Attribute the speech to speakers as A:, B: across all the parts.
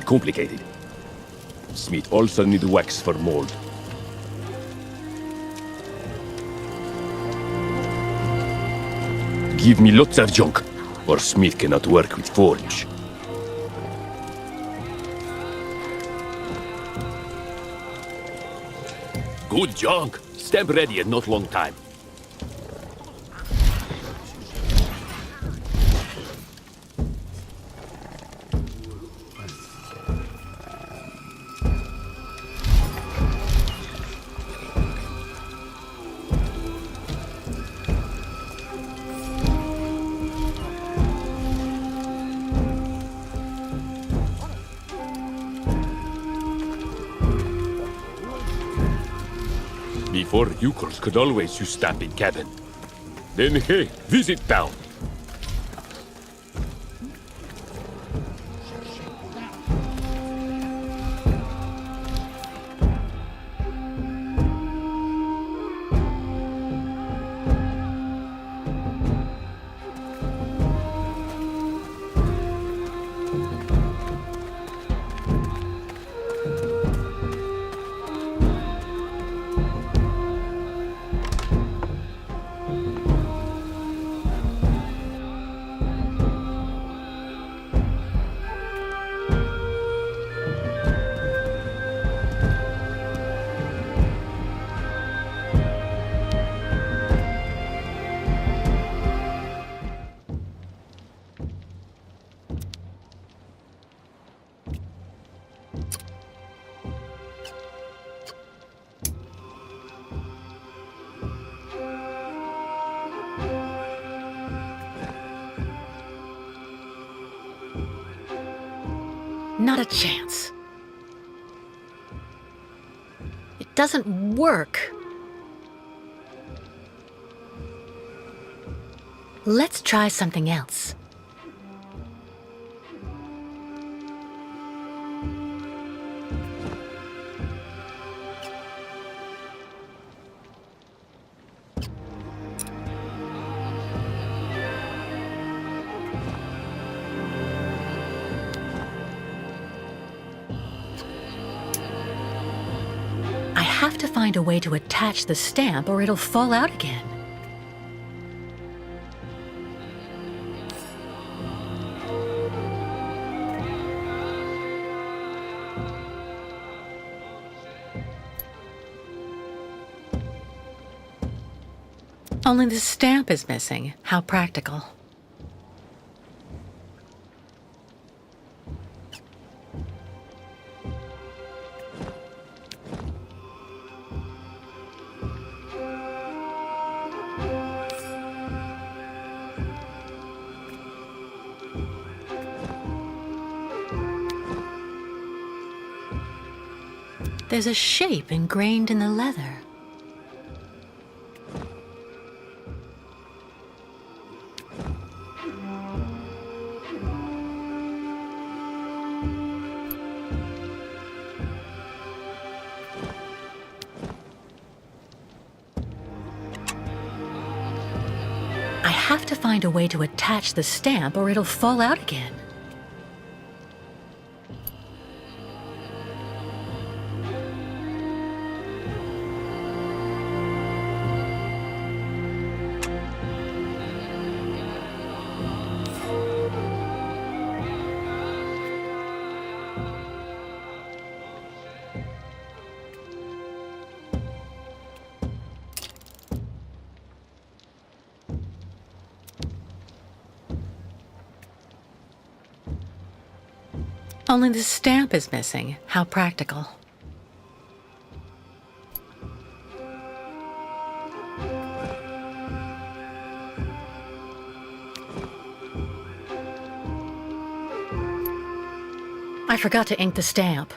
A: Complicated. Smith also need wax for mold. Give me lots of junk, or Smith cannot work with forge. Good junk. Stamp ready in not long time. Before Yukos could always use stamp in cabin. Then hey, visit town.
B: Not a chance. It doesn't work. Let's try something else. I have to find a way to attach the stamp or it'll fall out again. Only the stamp is missing. How practical. There's a shape ingrained in the leather. I have to find a way to attach the stamp or it'll fall out again. Only the stamp is missing. How practical. I forgot to ink the stamp.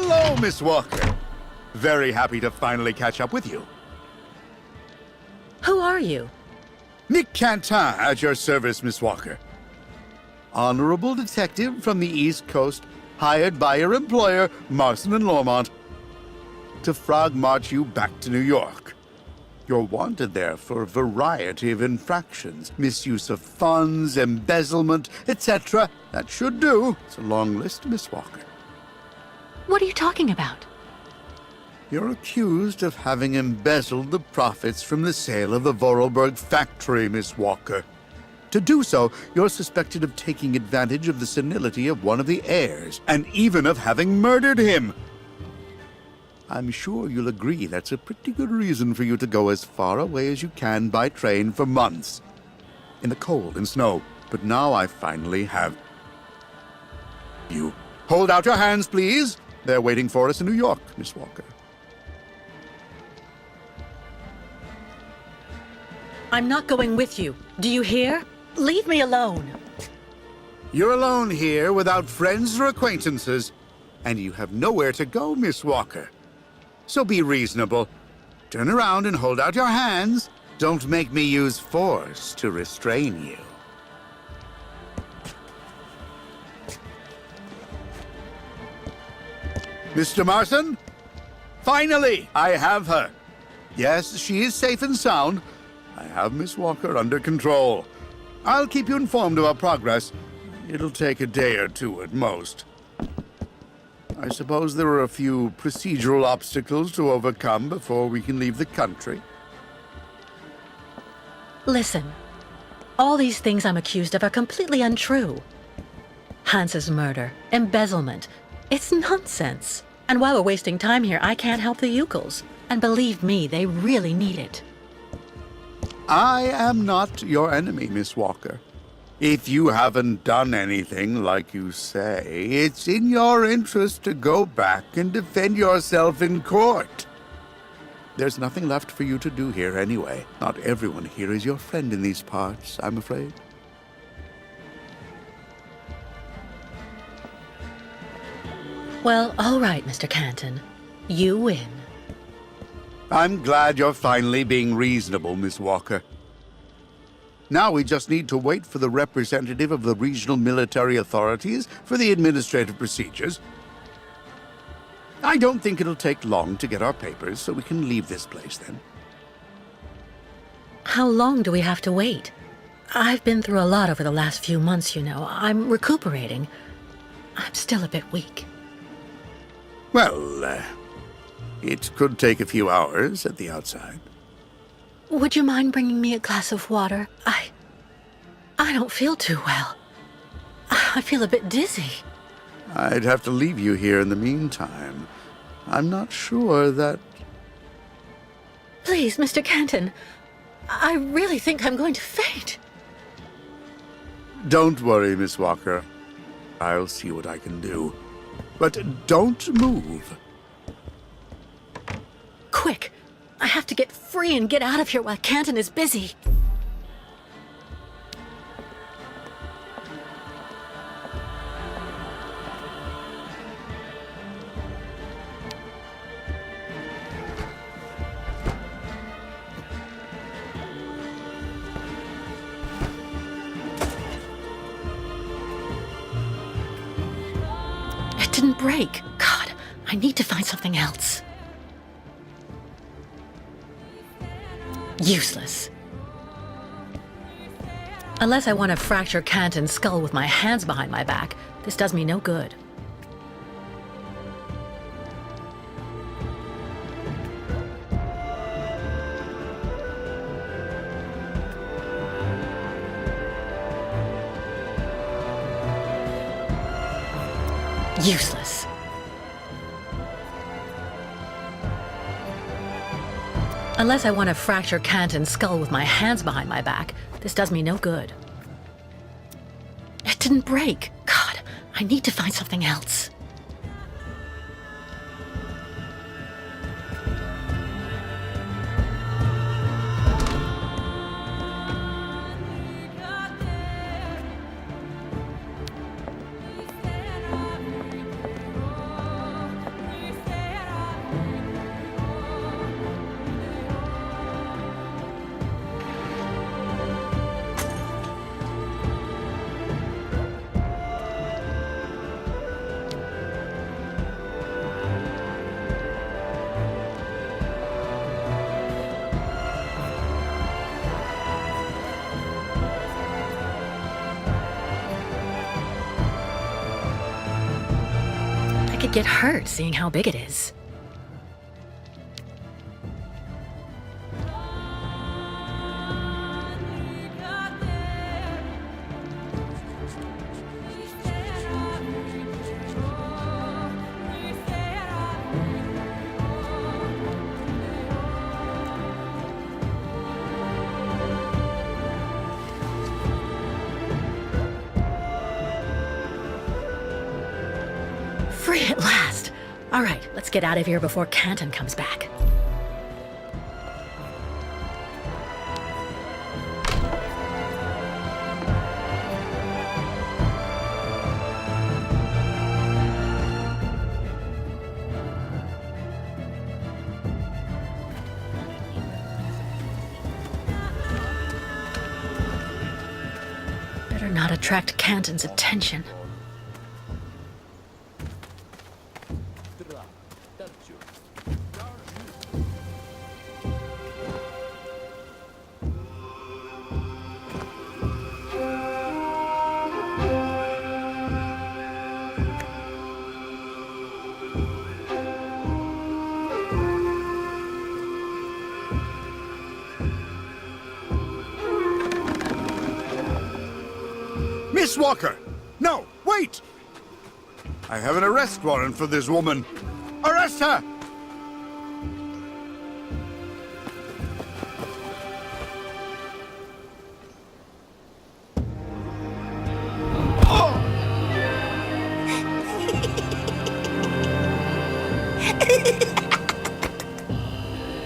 C: Hello, Miss Walker. Very happy to finally catch up with you.
B: Who are you?
C: Nick Cantin at your service, Miss Walker. Honorable detective from the East Coast, hired by your employer, Marson and Lormont, to frog march you back to New York. You're wanted there for a variety of infractions, misuse of funds, embezzlement, etc. That should do. It's a long list, Miss Walker.
B: What are you talking about?
C: You're accused of having embezzled the profits from the sale of the Voralberg factory, Miss Walker. To do so, you're suspected of taking advantage of the senility of one of the heirs, and even of having murdered him. I'm sure you'll agree that's a pretty good reason for you to go as far away as you can by train for months. In the cold and snow. But now I finally have you. Hold out your hands, please. They're waiting for us in New York, Miss Walker.
B: I'm not going with you. Do you hear? Leave me alone.
C: You're alone here without friends or acquaintances, and you have nowhere to go, Miss Walker. So be reasonable. Turn around and hold out your hands. Don't make me use force to restrain you. Mr. Marson? Finally, I have her. Yes, she is safe and sound. I have Miss Walker under control. I'll keep you informed of our progress. It'll take a day or two at most. I suppose there are a few procedural obstacles to overcome before we can leave the country.
B: Listen, all these things I'm accused of are completely untrue. Hans's murder, embezzlement, it's nonsense. And while we're wasting time here, I can't help the Ukels. And believe me, they really need it.
C: I am not your enemy, Miss Walker. If you haven't done anything like you say, it's in your interest to go back and defend yourself in court. There's nothing left for you to do here anyway. Not everyone here is your friend in these parts, I'm afraid.
B: Well, all right, Mr. Canton. You win.
C: I'm glad you're finally being reasonable, Miss Walker. Now we just need to wait for the representative of the regional military authorities for the administrative procedures. I don't think it'll take long to get our papers, so we can leave this place then.
B: How long do we have to wait? I've been through a lot over the last few months, you know. I'm recuperating. I'm still a bit weak.
C: Well, it could take a few hours at the outside.
B: Would you mind bringing me a glass of water? I don't feel too well. I feel a bit dizzy.
C: I'd have to leave you here in the meantime. I'm not sure that...
B: Please, Mr. Canton. I really think I'm going to faint.
C: Don't worry, Miss Walker. I'll see what I can do. But don't move.
B: Quick! I have to get free and get out of here while Canton is busy. didn't break. God, I need to find something else. Useless. Unless I want to fracture Canton's skull with my hands behind my back, this does me no good. Useless. Unless I want to fracture Canton's skull with my hands behind my back, this does me no good. It didn't break. God, I need to find something else. I could get hurt seeing how big it is. Free at last. All right, let's get out of here before Canton comes back. Better not attract Canton's attention.
C: Miss Walker! No, wait! I have an arrest warrant for this woman. Arrest her!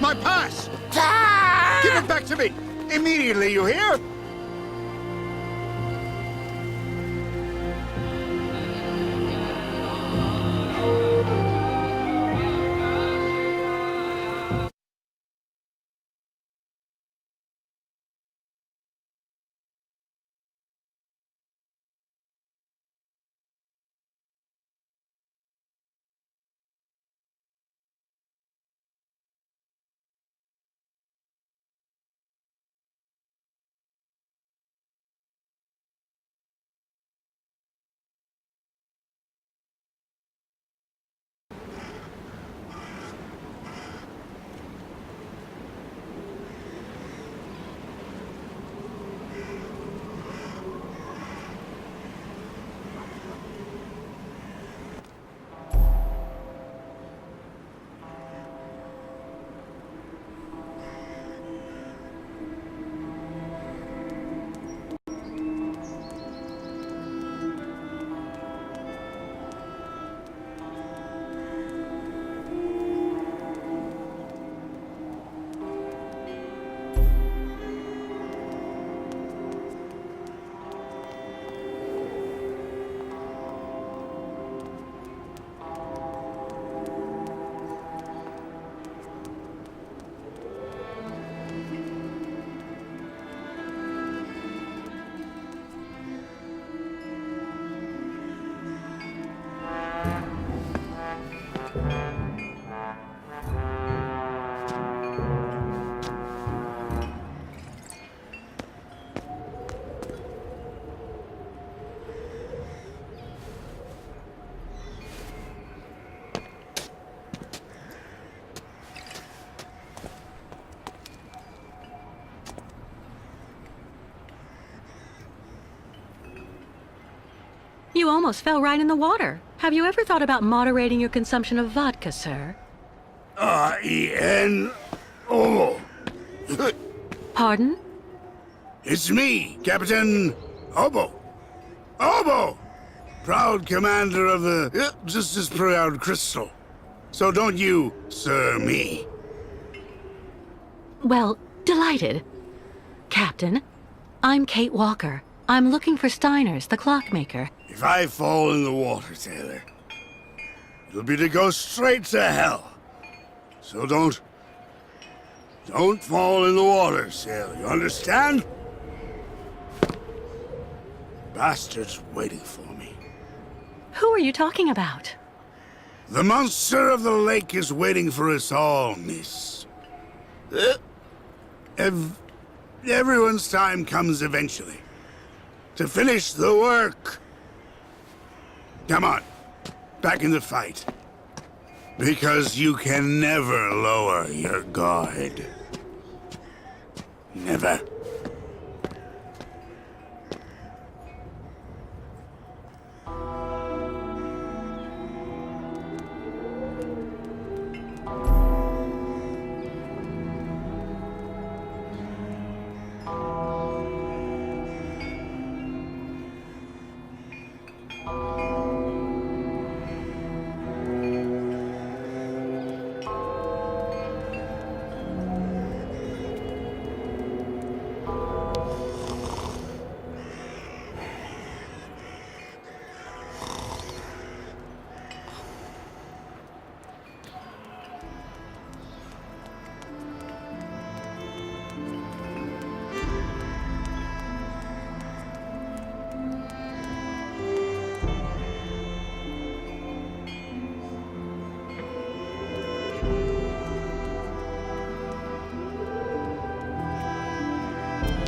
C: My pass! Give it back to me! Immediately, you hear?
B: You almost fell right in the water. Have you ever thought about moderating your consumption of vodka, sir?
C: R-E-N-O.
B: Pardon?
C: It's me, Captain Obo. Obo! Proud commander of the just as proud crystal. So don't you, sir, me.
B: Well, delighted. Captain, I'm Kate Walker. I'm looking for Steiner's, the clockmaker.
C: If I fall in the water, sailor, it'll be to go straight to hell. So don't fall in the water, sailor. You understand? Bastard's waiting for me.
B: Who are you talking about?
C: The monster of the lake is waiting for us all, miss. Everyone's time comes eventually. To finish the work. Come on, back in the fight. Because you can never lower your guard. Never.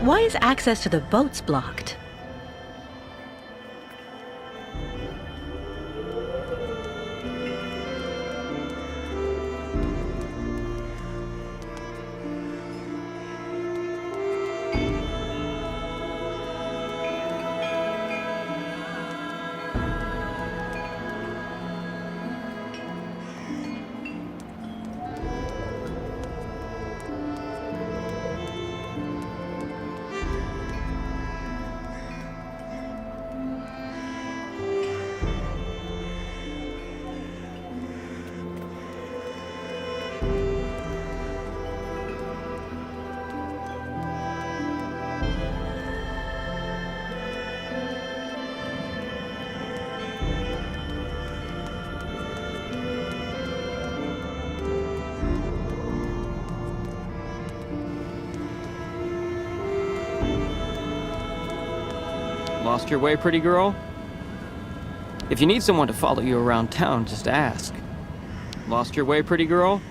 B: Why is access to the boats blocked?
D: Lost your way, pretty girl? If you need someone to follow you around town, just ask. Lost your way, pretty girl?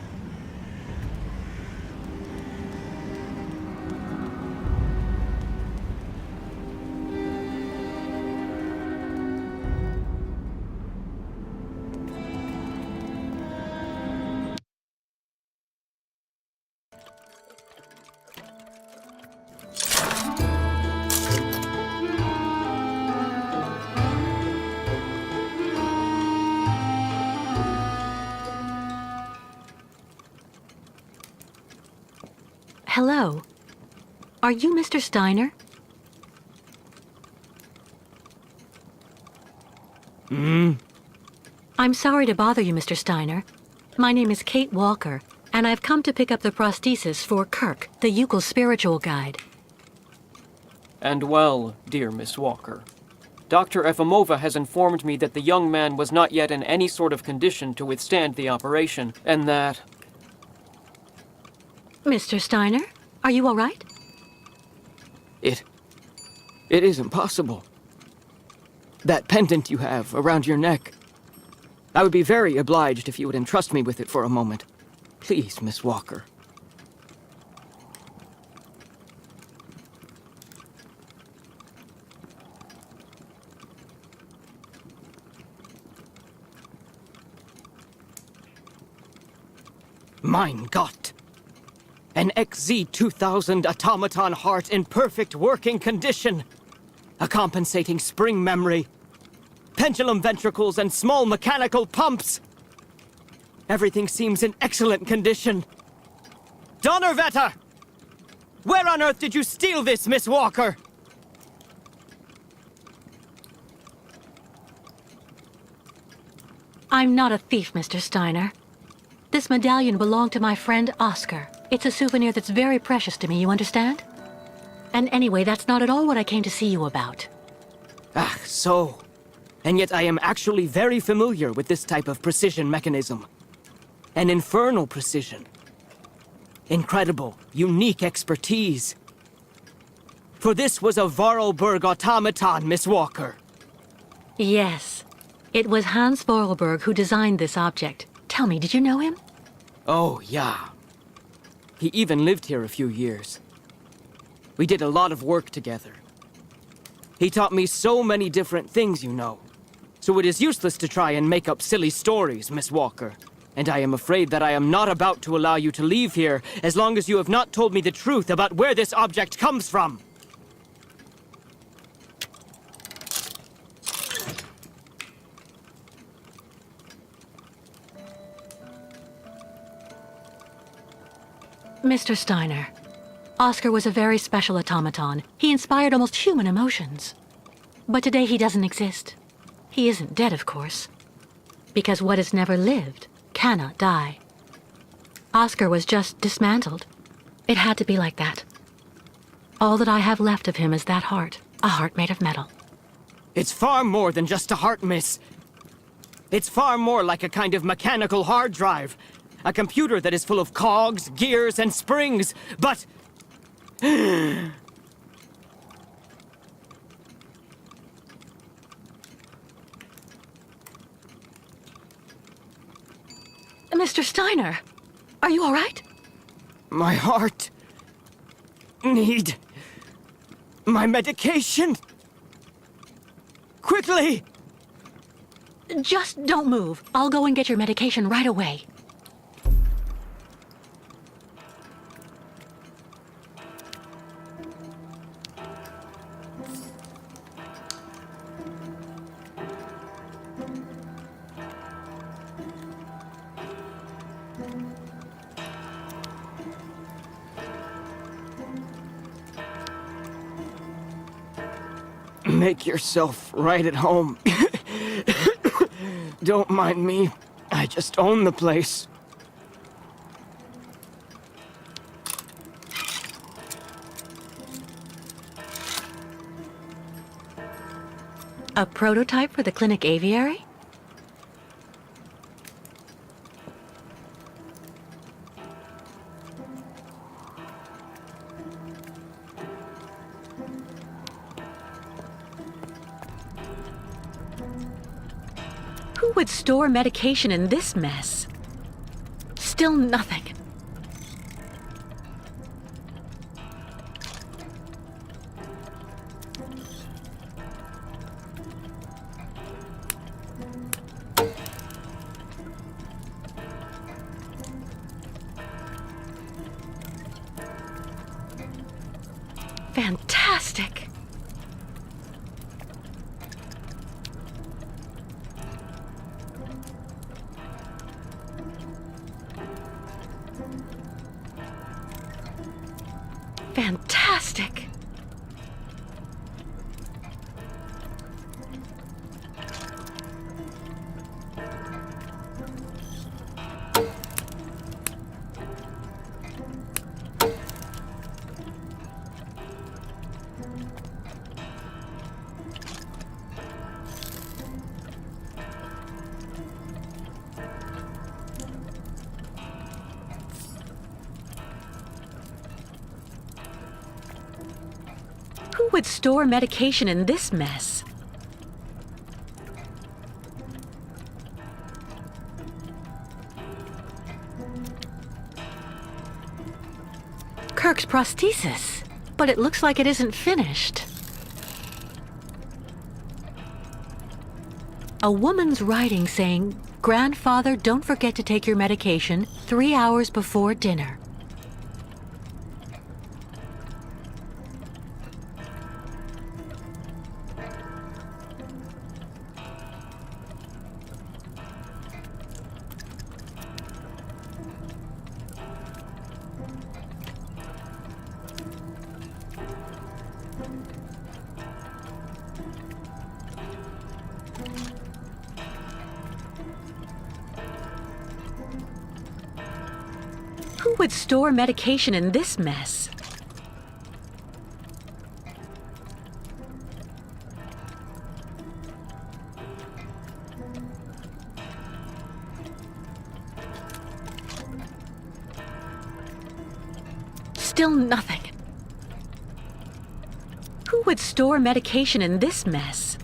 B: Hello. Are you Mr. Steiner? I'm sorry to bother you, Mr. Steiner. My name is Kate Walker, and I've come to pick up the prosthesis for Kirk, the Yukel's spiritual guide.
D: And well, dear Miss Walker, Dr. Efimova has informed me that the young man was not yet in any sort of condition to withstand the operation, and that...
B: Mr. Steiner, are you all right?
D: It is impossible. That pendant you have around your neck. I would be very obliged if you would entrust me with it for a moment. Please, Miss Walker. Mein Gott! An XZ-2000 automaton heart in perfect working condition. A compensating spring memory. pendulum ventricles, and small mechanical pumps. Everything seems in excellent condition. Donnerwetter! Where on earth did you steal this, Miss Walker?
B: I'm not a thief, Mr. Steiner. This medallion belonged to my friend Oscar. It's a souvenir that's very precious to me, you understand? And anyway, that's not at all what I came to see you about.
D: Ah, so. And yet I am actually very familiar with this type of precision mechanism. An infernal precision. Incredible, unique expertise. For this was a Voralberg automaton, Miss Walker.
B: Yes. It was Hans Voralberg who designed this object. Tell me, did you know him?
D: Oh, yeah. He even lived here a few years. We did a lot of work together. He taught me so many different things, you know. So it is useless to try and make up silly stories, Miss Walker. And I am afraid that I am not about to allow you to leave here as long as you have not told me the truth about where this object comes from.
B: Mr. Steiner, Oscar was a very special automaton. He inspired almost human emotions. But today he doesn't exist. He isn't dead, of course. Because what has never lived cannot die. Oscar was just dismantled. It had to be like that. All that I have left of him is that heart, a heart made of metal.
D: It's far more than just a heart, miss. It's far more like a kind of mechanical hard drive. A computer that is full of cogs, gears, and springs, but...
B: Mr. Steiner, are you all right?
D: My heart... need... my medication. Quickly!
B: Just don't move. I'll go and get your medication right away.
D: Make yourself right at home. Don't mind me. I just own the place.
B: A prototype for the clinic aviary? Who would store medication in this mess? Still nothing. Fantastic. Fantastic. Who would store medication in this mess? Kirk's prosthesis, but it looks like it isn't finished. A woman's writing saying, "Grandfather, don't forget to take your medication 3 hours before dinner." would store medication in this mess? Still nothing. Who would store medication in this mess?